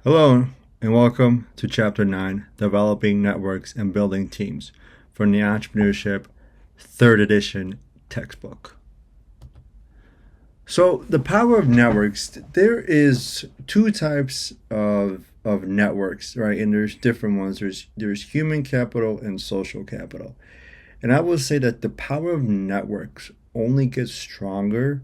Hello, and welcome to Chapter 9, Developing Networks and Building Teams from the Entrepreneurship 3rd edition textbook. So, the power of networks, there is two types of networks, right? And there's different ones. There's human capital and social capital. And I will say that the power of networks only gets stronger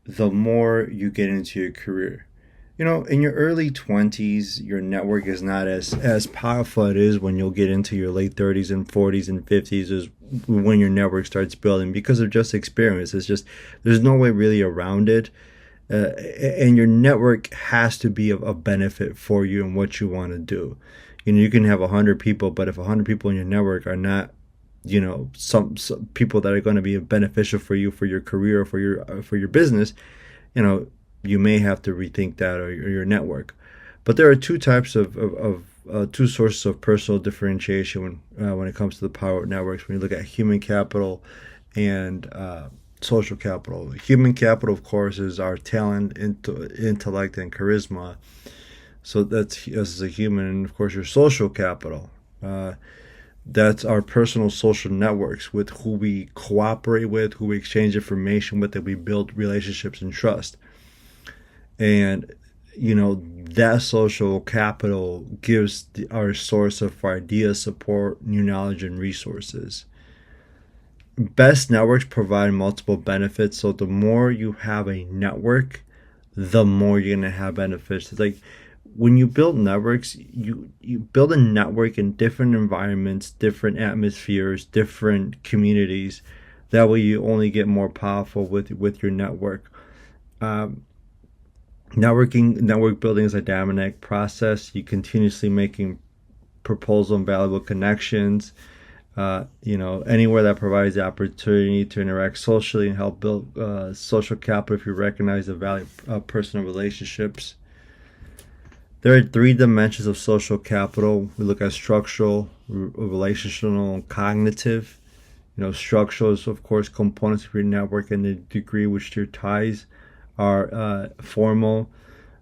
the more you get into your career. In your early 20s, your network is not as powerful it is when you'll get into your late 30s and 40s and 50s is when your network starts building because of just experience. It's just, there's no way really around it. And your network has to be of benefit for you and what you want to do. You can have 100 people, but if 100 people in your network are not, some people that are going to be beneficial for you, for your career, or for your business, you may have to rethink that or your network. But there are two types of two sources of personal differentiation when it comes to the power of networks. When you look at human capital and social capital, human capital, of course, is our talent, intellect, and charisma. So that's as a human, and of course, your social capital. That's our personal social networks with who we cooperate with, who we exchange information with, that we build relationships and trust. And, that social capital gives our source of ideas, support, new knowledge, and resources. Best networks provide multiple benefits. So the more you have a network, the more you're going to have benefits. It's like when you build networks, you build a network in different environments, different atmospheres, different communities. That way you only get more powerful with your network. Network building is a dynamic process. You continuously making proposal and valuable connections. Anywhere that provides the opportunity to interact socially and help build social capital. If you recognize the value of personal relationships, there are 3 dimensions of social capital. We look at structural, relational, and cognitive. Structural is, of course, components of your network and the degree which your ties are formal.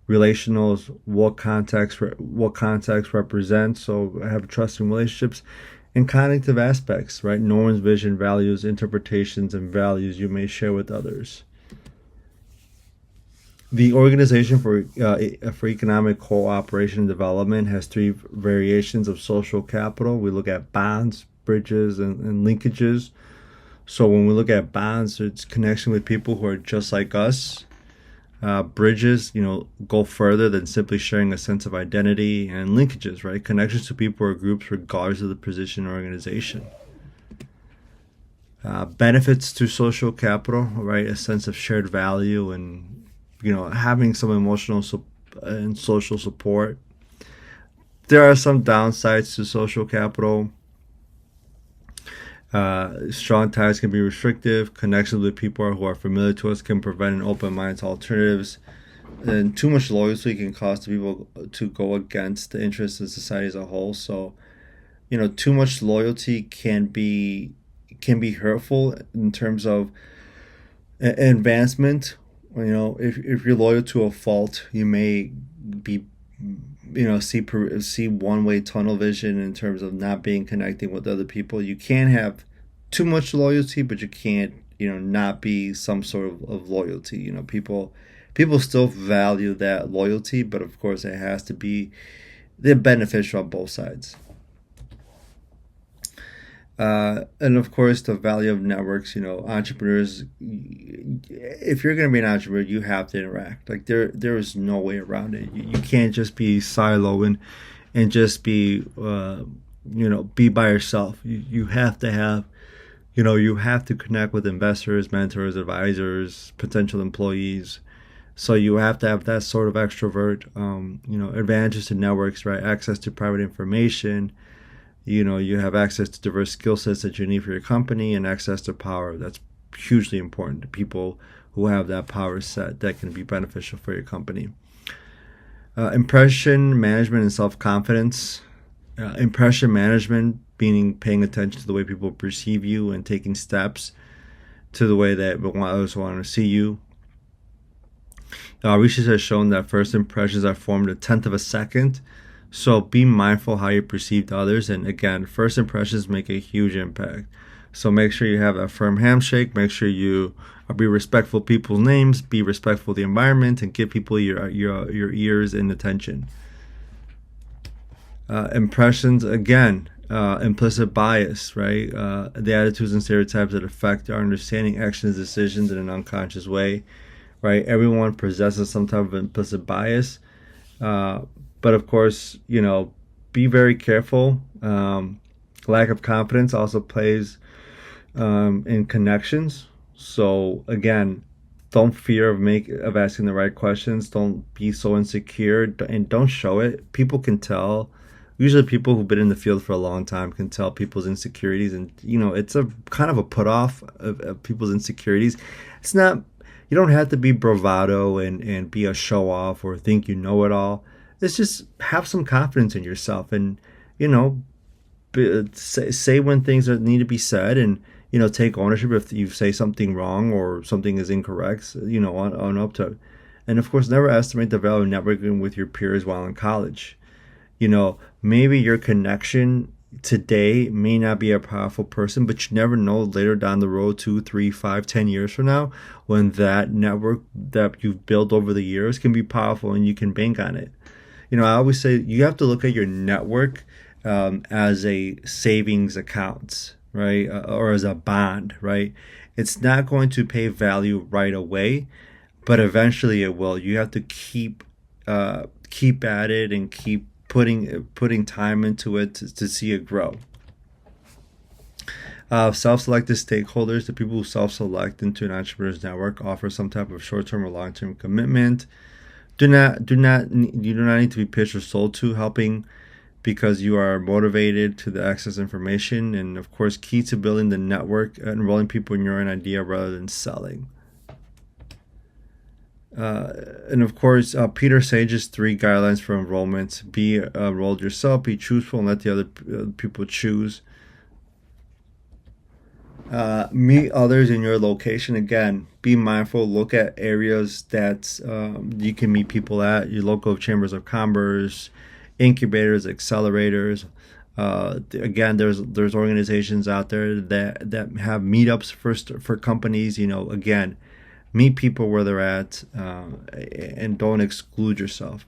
Relational is what context represent. So I have trusting relationships. And cognitive aspects, right? Norms, vision, values, interpretations, and values you may share with others. The Organization for Economic Cooperation and Development has 3 variations of social capital. We look at bonds, bridges, and linkages. So when we look at bonds, it's connection with people who are just like us. Bridges, go further than simply sharing a sense of identity. And linkages, right? Connections to people or groups regardless of the position or organization. Benefits to social capital, right? A sense of shared value and, having some emotional and social support. There are some downsides to social capital. Strong ties can be restrictive. Connections with people who are familiar to us can prevent an open mind to alternatives. And too much loyalty can cause people to go against the interests of society as a whole. So, too much loyalty can be hurtful in terms of advancement. If you're loyal to a fault, you may be see one-way tunnel vision in terms of not being connecting with other people. You can't have too much loyalty, but you can't not be some sort of loyalty. People still value that loyalty, but of course it has to be beneficial on both sides. And of course, the value of networks. Entrepreneurs. If you're going to be an entrepreneur, you have to interact. Like there is no way around it. You can't just be siloing and just be be by yourself. You have to have you have to connect with investors, mentors, advisors, potential employees. So you have to have that sort of extrovert. Advantages to networks, right? Access to private information. You have access to diverse skill sets that you need for your company and access to power. That's hugely important to people who have that power set that can be beneficial for your company. Impression management and self-confidence. Impression management, meaning paying attention to the way people perceive you and taking steps to the way that others want to see you. Research has shown that first impressions are formed a tenth of a second. So be mindful how you perceive others. And again, first impressions make a huge impact. So make sure you have a firm handshake. Make sure you be respectful of people's names. Be respectful of the environment, and give people your ears and attention. Impressions, again, implicit bias, right? The attitudes and stereotypes that affect our understanding, actions, decisions in an unconscious way, right? Everyone possesses some type of implicit bias. But of course, be very careful. Lack of confidence also plays in connections. So again, don't fear of asking the right questions. Don't be so insecure, and don't show it. People can tell. Usually people who've been in the field for a long time can tell people's insecurities, and it's a kind of a put off of people's insecurities. It's not, you don't have to be bravado and be a show off or think you know it all. It's just have some confidence in yourself, and say when things need to be said, and take ownership if you say something wrong or something is incorrect. On up to, and of course, never estimate the value of networking with your peers while in college. Maybe your connection today may not be a powerful person, but you never know later down the road, 2, 3, 5, 10 years from now, when that network that you've built over the years can be powerful and you can bank on it. I always say you have to look at your network as a savings account, right? Or as a bond, right? It's not going to pay value right away, but eventually it will. You have to keep at it and keep putting time into it to see it grow. Self-selected stakeholders, the people who self-select into an entrepreneur's network, offer some type of short-term or long-term commitment. You do not need to be pitched or sold to, helping because you are motivated to access information. And of course, key to building the network, enrolling people in your own idea rather than selling. And of course, Peter Sage's 3 guidelines for enrollment: be enrolled yourself, be truthful, and let the other people choose. Meet others in your location. Again, be mindful. Look at areas that you can meet people at, your local chambers of commerce, incubators, accelerators. Again, there's organizations out there that have meetups for companies. Again, meet people where they're at, and don't exclude yourself.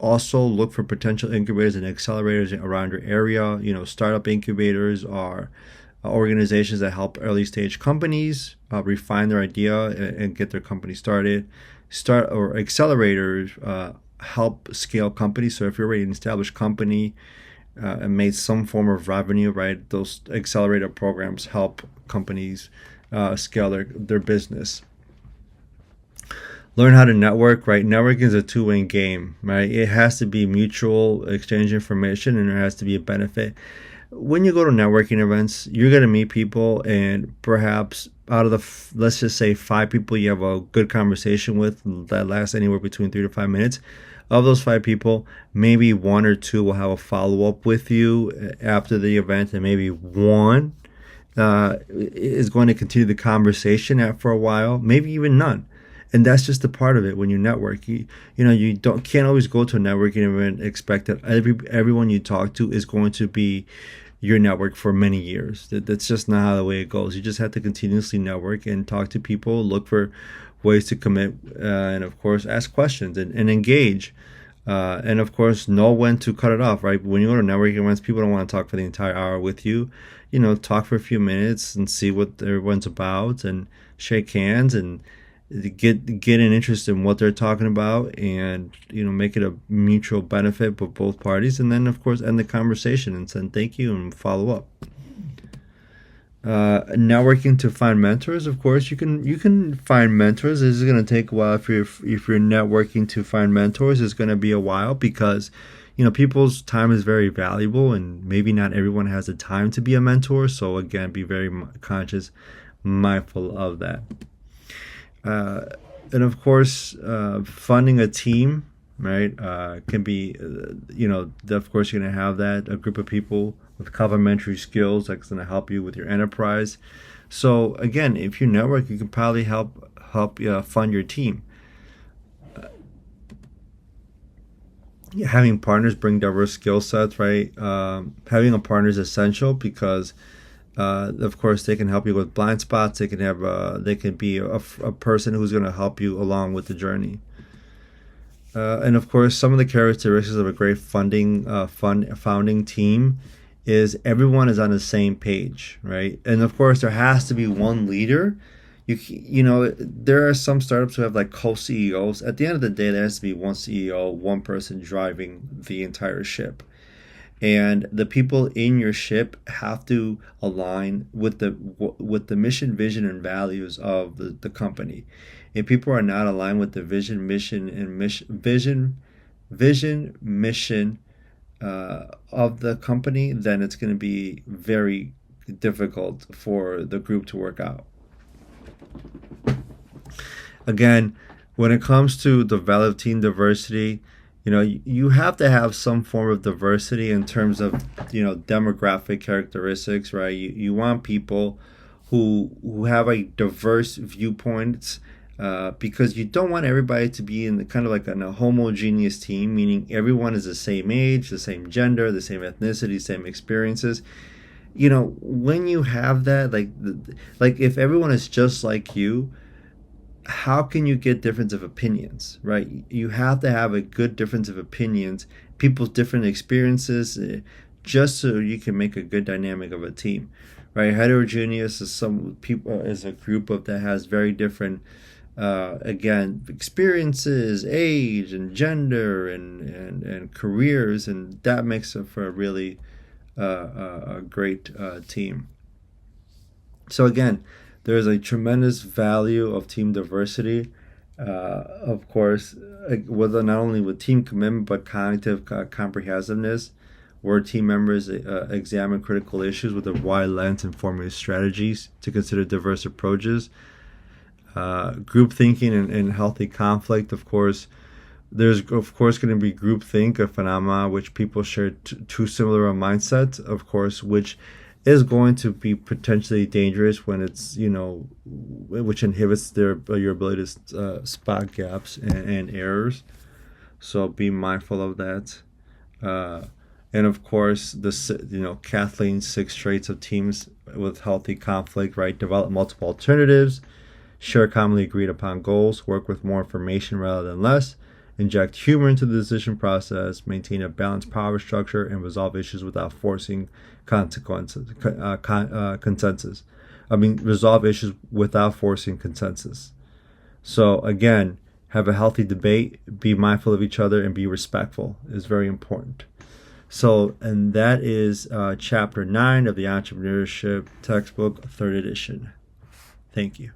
Also look for potential incubators and accelerators around your area. Startup incubators are organizations that help early stage companies refine their idea and get their company started. Or accelerators help scale companies. So if you're already an established company and made some form of revenue, right, those accelerator programs help companies scale their business. Learn how to network, right? Networking is a two-way game, right? It has to be mutual exchange information, and there has to be a benefit. When you go to networking events, you're going to meet people, and perhaps out of let's just say 5 people you have a good conversation with that lasts anywhere between 3 to 5 minutes. Of those 5 people, maybe 1 or 2 will have a follow-up with you after the event, and maybe 1 is going to continue the conversation for a while, maybe even none. And that's just a part of it when you network. You can't always go to a networking event and expect that everyone you talk to is going to be your network for many years. That's just not how the way it goes. You just have to continuously network and talk to people, look for ways to commit, and of course ask questions and engage. And of course know when to cut it off, right? When you go to networking events, people don't want to talk for the entire hour with you. Talk for a few minutes and see what everyone's about and shake hands and get an interest in what they're talking about, and make it a mutual benefit for both parties, and then of course end the conversation and send thank you and follow up. Networking to find mentors. Of course, you can find mentors. This is going to take a while. If you're networking to find mentors, it's going to be a while because people's time is very valuable, and maybe not everyone has the time to be a mentor. So again, be very conscious, mindful of that. And of course, funding a team, right, can be, of course, you're going to have a group of people with complementary skills that's going to help you with your enterprise. So again, if you network, you can probably help help fund your team. Having partners bring diverse skill sets, right? Having a partner is essential because, of course, they can help you with blind spots. They can be a person who's going to help you along with the journey. And of course, some of the characteristics of a great founding team is everyone is on the same page, right? And of course, there has to be one leader. There are some startups who have like co-CEOs. At the end of the day, there has to be one CEO, one person driving the entire ship. And the people in your ship have to align with the mission, vision, and values of the company. If people are not aligned with the vision, mission, of the company, then it's going to be very difficult for the group to work out. Again, when it comes to the value of team diversity, you have to have some form of diversity in terms of, demographic characteristics, right? You want people who have a diverse viewpoints, because you don't want everybody to be in kind of like in a homogeneous team, meaning everyone is the same age, the same gender, the same ethnicity, same experiences. When you have that, like if everyone is just like you, how can you get difference of opinions, right? You have to have a good difference of opinions, people's different experiences, just so you can make a good dynamic of a team, right? Heterogeneous is a group that has very different, again, experiences, age, and gender, and careers, and that makes it for a really a great team. So again, there's a tremendous value of team diversity, of course, not only with team commitment but cognitive comprehensiveness, where team members examine critical issues with a wide lens and formulate strategies to consider diverse approaches. Group thinking and healthy conflict, of course. There's, of course, going to be groupthink, a phenomenon which people share too similar a mindset, of course, which is going to be potentially dangerous when it's, which inhibits your ability to spot gaps and errors. So be mindful of that. And of course, Kathleen's 6 traits of teams with healthy conflict, right? Develop multiple alternatives, share commonly agreed upon goals, work with more information rather than less, inject humor into the decision process, maintain a balanced power structure, and resolve issues without forcing consensus. Resolve issues without forcing consensus. So again, have a healthy debate, be mindful of each other, and be respectful is very important. So, and that is chapter 9 of the Entrepreneurship textbook, 3rd edition. Thank you.